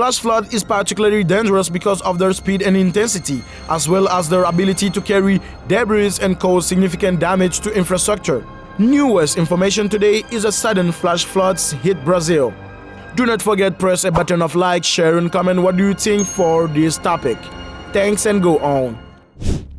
Flash flood is particularly dangerous because of their speed and intensity, as well as their ability to carry debris and cause significant damage to infrastructure. Newest information today is a sudden flash floods hit Brazil. Do not forget press a button of like, share and comment what do you think for this topic. Thanks and go on.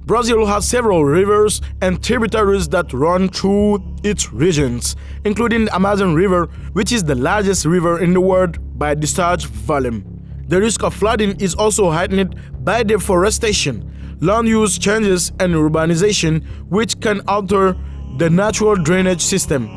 Brazil has several rivers and tributaries that run through its regions, including the Amazon River, which is the largest river in the world by discharge volume. The risk of flooding is also heightened by deforestation, land use changes and urbanization, which can alter the natural drainage systems.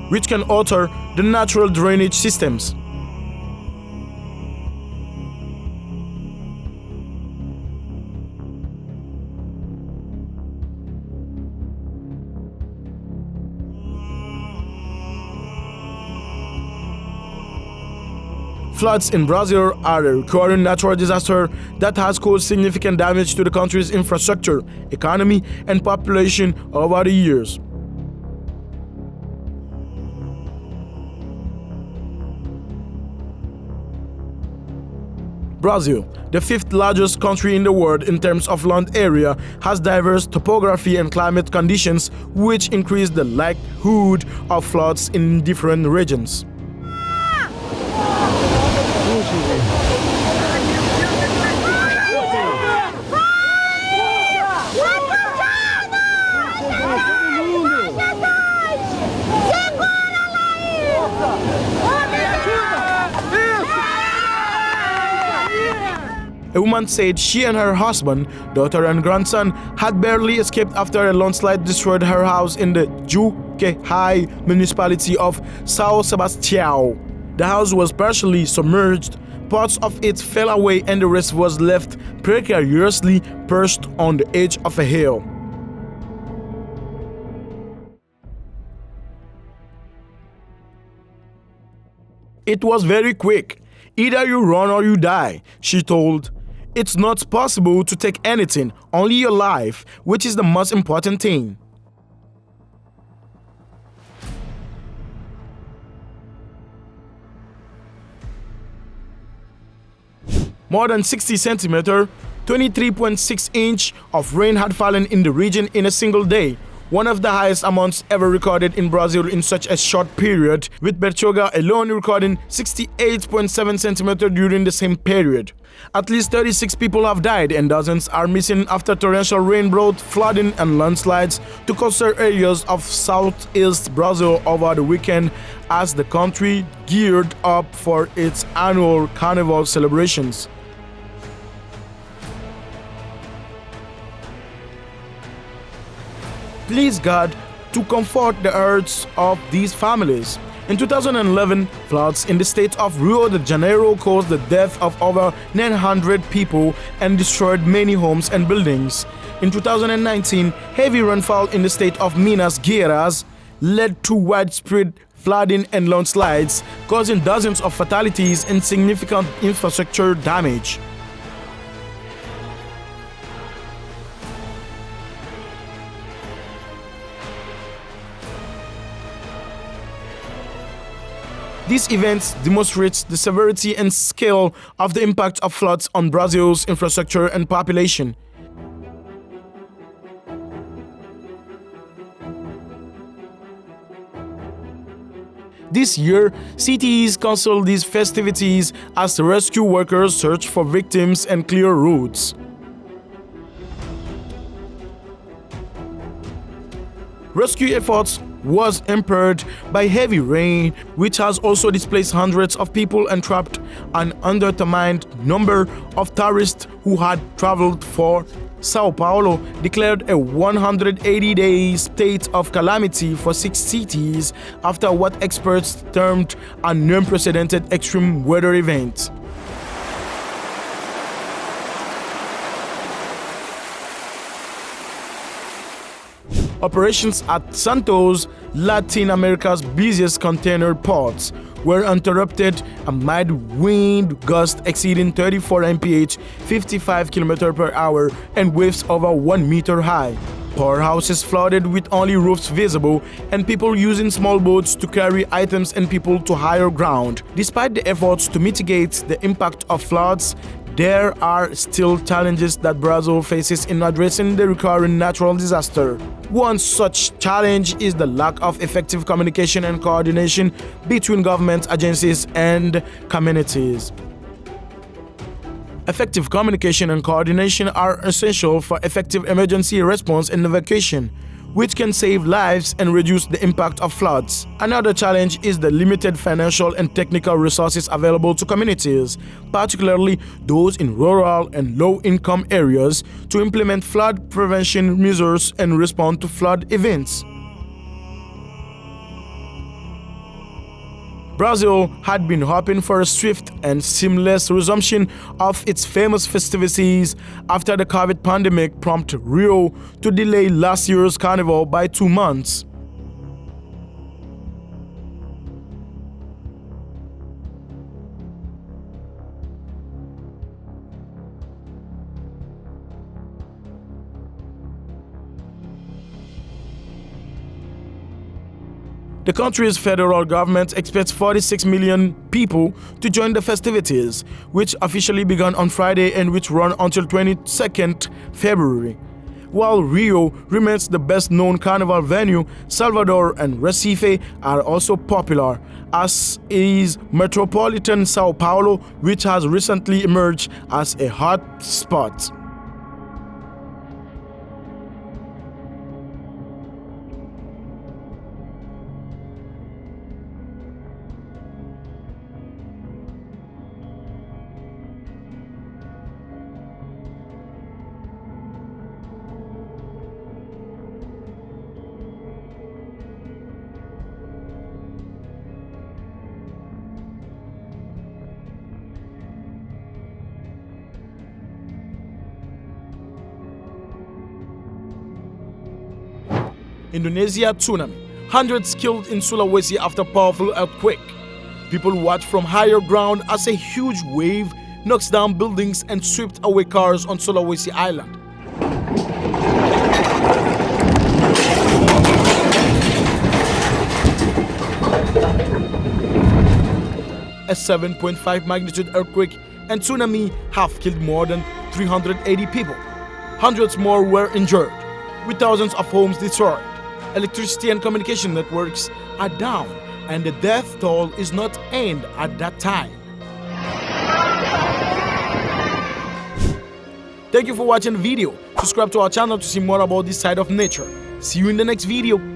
Floods in Brazil are a recurring natural disaster that has caused significant damage to the country's infrastructure, economy, and population over the years. Brazil, the fifth largest country in the world in terms of land area, has diverse topography and climate conditions which increase the likelihood of floods in different regions. A woman said she and her husband, daughter and grandson had barely escaped after a landslide destroyed her house in the Juquehaí municipality of São Sebastião. The house was partially submerged, parts of it fell away and the rest was left precariously perched on the edge of a hill. It was very quick. Either you run or you die, she told. It's not possible to take anything, only your life, which is the most important thing. More than 60 centimeters, 23.6 inches of rain had fallen in the region in a single day, one of the highest amounts ever recorded in Brazil in such a short period, with Bertioga alone recording 68.7 centimeters during the same period. At least 36 people have died and dozens are missing after torrential rain brought flooding and landslides to coastal areas of southeast Brazil over the weekend as the country geared up for its annual carnival celebrations. Please God to comfort the hearts of these families. In 2011, floods in the state of Rio de Janeiro caused the death of over 900 people and destroyed many homes and buildings. In 2019, heavy rainfall in the state of Minas Gerais led to widespread flooding and landslides, causing dozens of fatalities and significant infrastructure damage. These events demonstrate the severity and scale of the impact of floods on Brazil's infrastructure and population. This year, cities canceled these festivities as the rescue workers search for victims and clear routes. Rescue efforts was impaired by heavy rain, which has also displaced hundreds of people and trapped an undetermined number of tourists who had traveled for São Paulo declared a 180-day state of calamity for 6 cities after what experts termed an unprecedented extreme weather event. Operations at Santos, Latin America's busiest container port, were interrupted amid wind gusts exceeding 34 mph, 55 km per hour, and waves over 1 meter high. Powerhouses flooded with only roofs visible, and people using small boats to carry items and people to higher ground. Despite the efforts to mitigate the impact of floods, there are still challenges that Brazil faces in addressing the recurring natural disaster. One such challenge is the lack of effective communication and coordination between government agencies and communities. Effective communication and coordination are essential for effective emergency response and evacuation, which can save lives and reduce the impact of floods. Another challenge is the limited financial and technical resources available to communities, particularly those in rural and low-income areas, to implement flood prevention measures and respond to flood events. Brazil had been hoping for a swift and seamless resumption of its famous festivities after the COVID pandemic prompted Rio to delay last year's carnival by 2 months. The country's federal government expects 46 million people to join the festivities, which officially began on Friday and which run until 22nd February. While Rio remains the best-known carnival venue, Salvador and Recife are also popular, as is metropolitan São Paulo, which has recently emerged as a hot spot. Indonesia tsunami. Hundreds killed in Sulawesi after powerful earthquake. People watch from higher ground as a huge wave knocks down buildings and swept away cars on Sulawesi Island. A 7.5 magnitude earthquake and tsunami have killed more than 380 people. Hundreds more were injured, with thousands of homes destroyed. Electricity and communication networks are down, and the death toll is not end at that time. Thank you for watching the video. Subscribe to our channel to see more about this side of nature. See you in the next video.